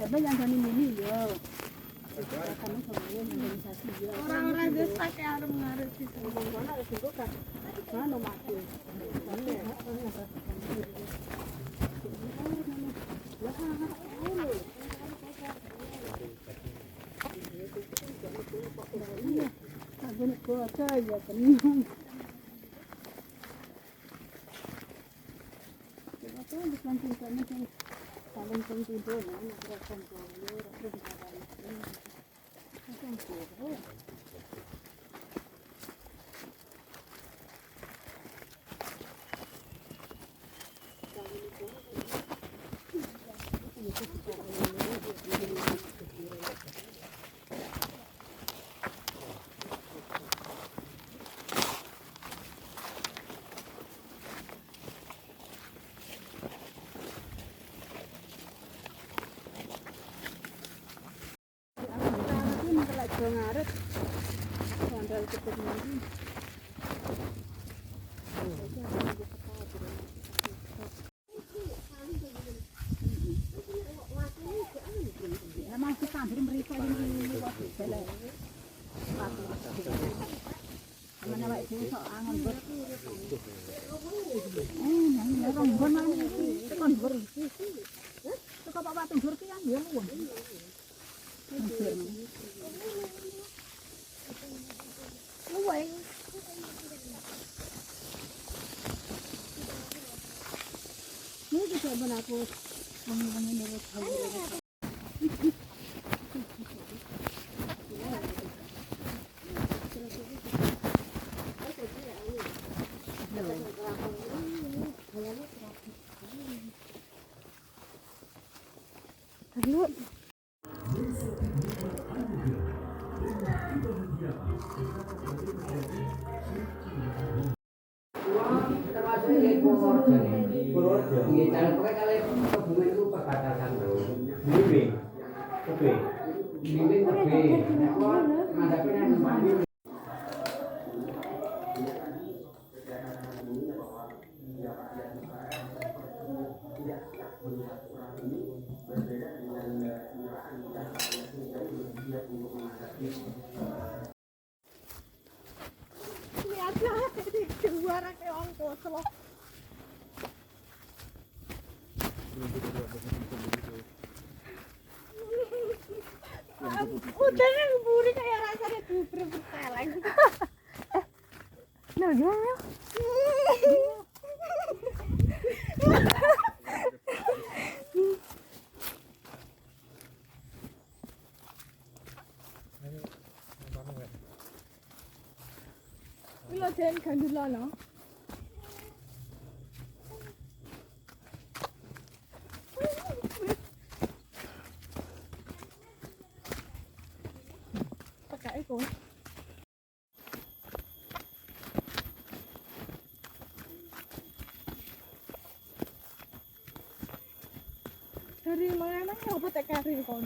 Tapi yang jani ini ya. Kami semuanya organisasi ya. Orang-orang desa kayak arep ngarep itu. Mana ada singgung kan? Mana mati? Aku nak baca ya tenang. Itu bukan tingkatnya yang paling penting tu, nak gerakan tu, rasa diharapkan. Macam tu. Ngaret, sandal cepet lagi. Memang kita ambil mereka ini waktu bela. Mana baik sih sok angon ber. Nang orang gon mana tekan ber. Teko Pak Patung ber ki ya luwih. Luwih. Ini bisa berlaku wangi-wangi dari kayu. Terlalu. Termasuk yang Purworejo nih. Purworejo. Iya, cara pokoknya kalau Kebumen itu perbatasan bro. Bimbing. Oke. Bimbing oke. Ngadapin yang kemarin. Suara kayak orang koslo. Udah ngeburi kayak rasanya duper berteleng. Nah, gimana? Lo jangan gandul lo. Pakai itu. Dari mana apa tak kari kon?